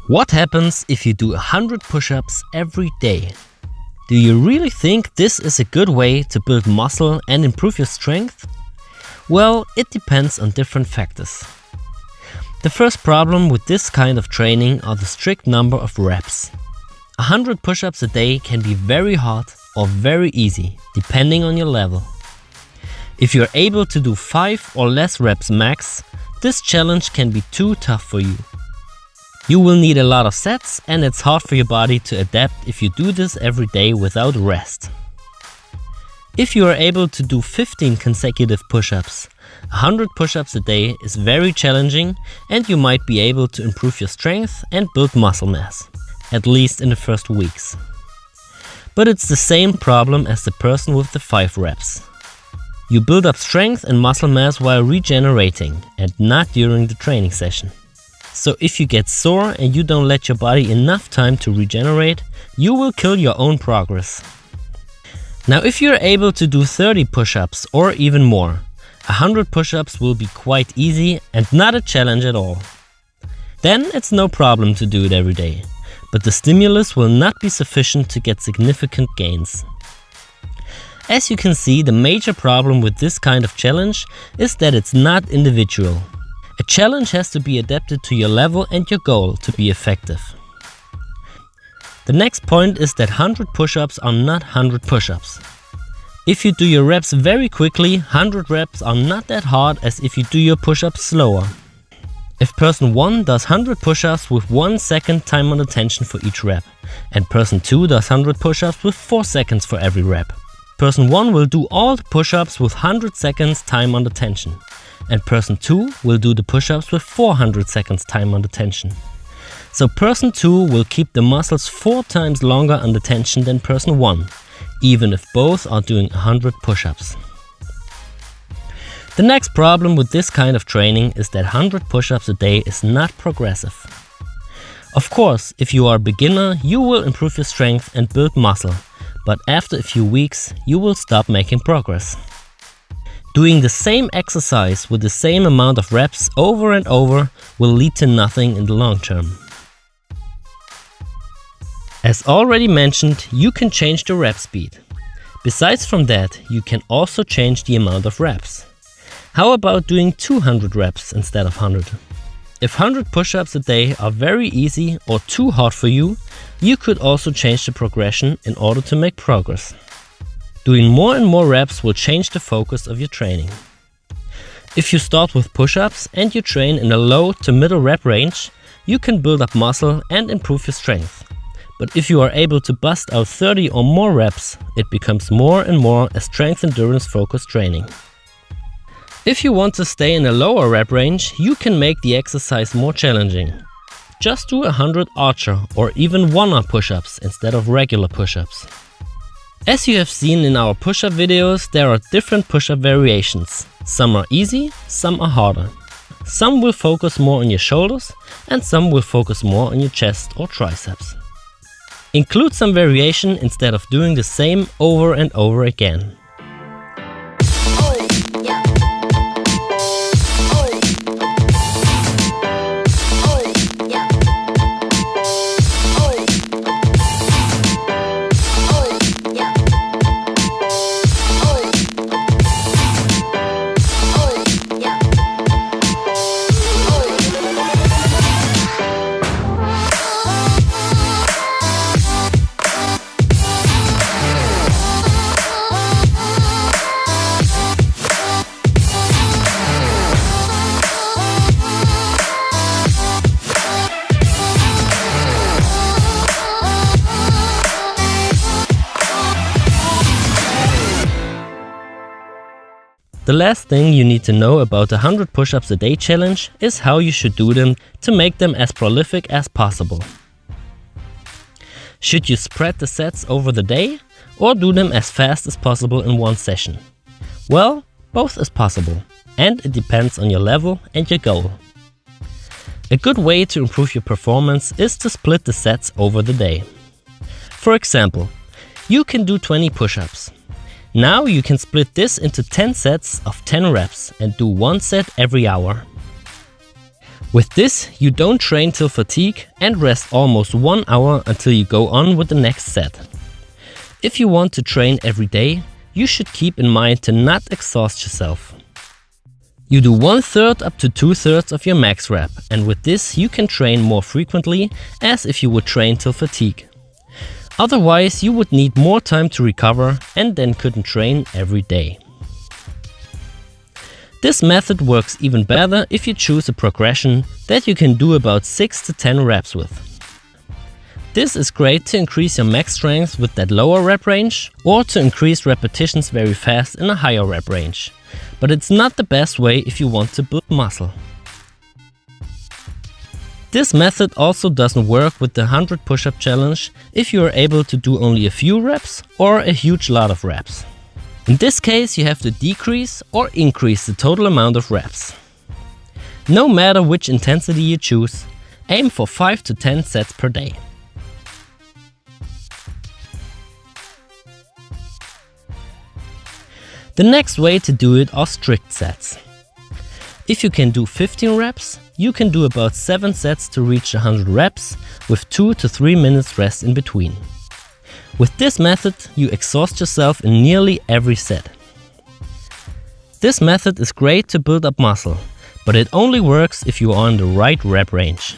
What happens if you do 100 push-ups every day? Do you really think this is a good way to build muscle and improve your strength? Well, it depends on different factors. The first problem with this kind of training are the strict number of reps. 100 push-ups a day can be very hard or very easy, depending on your level. If you're able to do 5 or less reps max, this challenge can be too tough for you. You will need a lot of sets, and it's hard for your body to adapt if you do this every day without rest. If you are able to do 15 consecutive push-ups, 100 push-ups a day is very challenging, and you might be able to improve your strength and build muscle mass, at least in the first weeks. But it's the same problem as the person with the 5 reps. You build up strength and muscle mass while regenerating, and not during the training session. So if you get sore and you don't let your body enough time to regenerate, you will kill your own progress. Now if you're able to do 30 push-ups or even more, 100 push-ups will be quite easy and not a challenge at all. Then it's no problem to do it every day, but the stimulus will not be sufficient to get significant gains. As you can see, the major problem with this kind of challenge is that it's not individual. A challenge has to be adapted to your level and your goal to be effective. The next point is that 100 push-ups are not 100 push-ups. If you do your reps very quickly, 100 reps are not that hard as if you do your push-ups slower. If person 1 does 100 push-ups with 1 second time on attention for each rep, and person 2 does 100 push-ups with 4 seconds for every rep, person 1 will do all the push-ups with 100 seconds time on attention, and person 2 will do the push-ups with 400 seconds time on attention. So person 2 will keep the muscles 4 times longer under tension than person 1, even if both are doing 100 push-ups. The next problem with this kind of training is that 100 push-ups a day is not progressive. Of course, if you are a beginner, you will improve your strength and build muscle, but after a few weeks, you will stop making progress. Doing the same exercise with the same amount of reps over and over will lead to nothing in the long term. As already mentioned, you can change the rep speed. Besides from that, you can also change the amount of reps. How about doing 200 reps instead of 100? If 100 push-ups a day are very easy or too hard for you, you could also change the progression in order to make progress. Doing more and more reps will change the focus of your training. If you start with push-ups and you train in a low to middle rep range, you can build up muscle and improve your strength. But if you are able to bust out 30 or more reps, it becomes more and more a strength endurance focused training. If you want to stay in a lower rep range, you can make the exercise more challenging. Just do 100 archer or even one-arm push-ups instead of regular push-ups. As you have seen in our push-up videos, there are different push-up variations. Some are easy, some are harder. Some will focus more on your shoulders and some will focus more on your chest or triceps. Include some variation instead of doing the same over and over again. The last thing you need to know about the 100 push-ups a day challenge is how you should do them to make them as prolific as possible. Should you spread the sets over the day or do them as fast as possible in one session? Well, both is possible, and it depends on your level and your goal. A good way to improve your performance is to split the sets over the day. For example, you can do 20 push-ups. Now you can split this into 10 sets of 10 reps and do one set every hour. With this, you don't train till fatigue and rest almost 1 hour until you go on with the next set. If you want to train every day, you should keep in mind to not exhaust yourself. You do 1/3 up to 2/3 of your max rep, and with this you can train more frequently as if you would train till fatigue. Otherwise you would need more time to recover and then couldn't train every day. This method works even better if you choose a progression that you can do about 6 to 10 reps with. This is great to increase your max strength with that lower rep range or to increase repetitions very fast in a higher rep range. But it's not the best way if you want to build muscle. This method also doesn't work with the 100 push-up challenge if you are able to do only a few reps or a huge lot of reps. In this case you have to decrease or increase the total amount of reps. No matter which intensity you choose, aim for 5 to 10 sets per day. The next way to do it are strict sets. If you can do 15 reps, you can do about 7 sets to reach 100 reps with 2 to 3 minutes rest in between. With this method, you exhaust yourself in nearly every set. This method is great to build up muscle, but it only works if you are in the right rep range.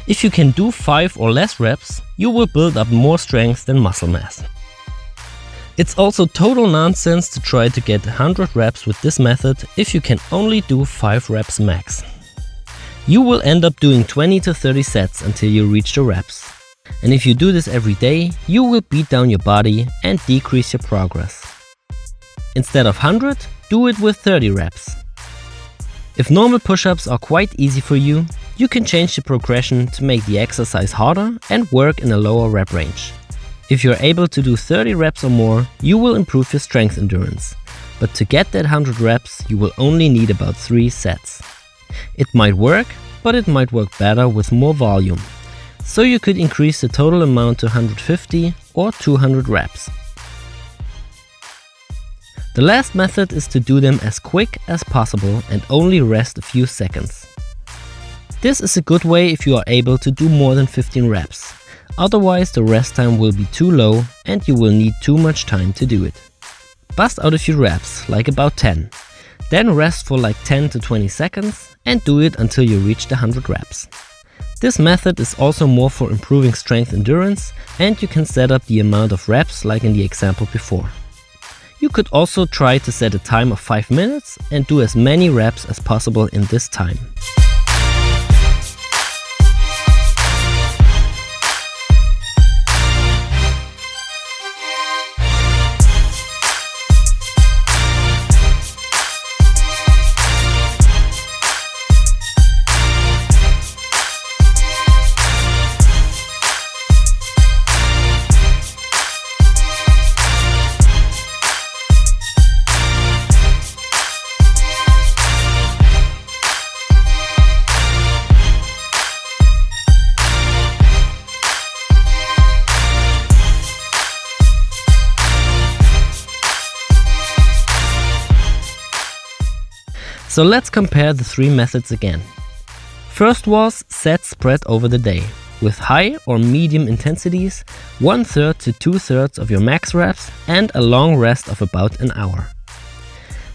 If you can do 5 or less reps, you will build up more strength than muscle mass. It's also total nonsense to try to get 100 reps with this method if you can only do 5 reps max. You will end up doing 20 to 30 sets until you reach the reps. And if you do this every day, you will beat down your body and decrease your progress. Instead of 100, do it with 30 reps. If normal push-ups are quite easy for you, you can change the progression to make the exercise harder and work in a lower rep range. If you're able to do 30 reps or more, you will improve your strength endurance. But to get that 100 reps, you will only need about 3 sets. It might work, but it might work better with more volume. So you could increase the total amount to 150 or 200 reps. The last method is to do them as quick as possible and only rest a few seconds. This is a good way if you are able to do more than 15 reps. Otherwise the rest time will be too low and you will need too much time to do it. Bust out a few reps, like about 10. Then rest for like 10 to 20 seconds and do it until you reach the 100 reps. This method is also more for improving strength endurance and you can set up the amount of reps like in the example before. You could also try to set a time of 5 minutes and do as many reps as possible in this time. So let's compare the 3 methods again. First was sets spread over the day, with high or medium intensities, 1/3 to 2/3 of your max reps and a long rest of about an hour.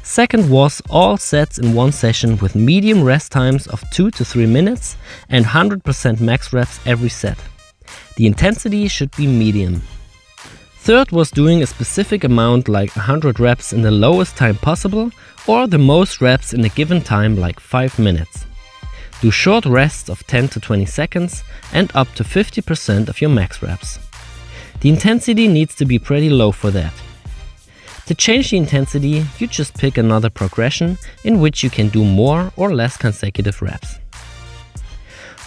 Second was all sets in one session with medium rest times of 2 to 3 minutes and 100% max reps every set. The intensity should be medium. Third was doing a specific amount like 100 reps in the lowest time possible or the most reps in a given time like 5 minutes. Do short rests of 10 to 20 seconds and up to 50% of your max reps. The intensity needs to be pretty low for that. To change the intensity, you just pick another progression in which you can do more or less consecutive reps.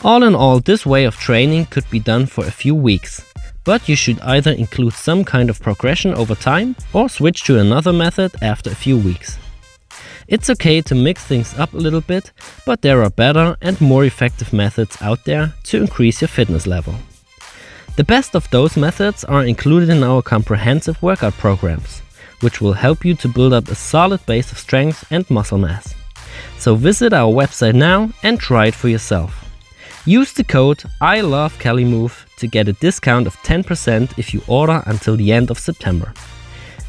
All in all, this way of training could be done for a few weeks, but you should either include some kind of progression over time or switch to another method after a few weeks. It's okay to mix things up a little bit, but there are better and more effective methods out there to increase your fitness level. The best of those methods are included in our comprehensive workout programs, which will help you to build up a solid base of strength and muscle mass. So visit our website now and try it for yourself. Use the code ILOVECaliMove to get a discount of 10% if you order until the end of September.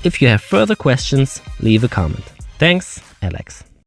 If you have further questions, leave a comment. Thanks, Alex.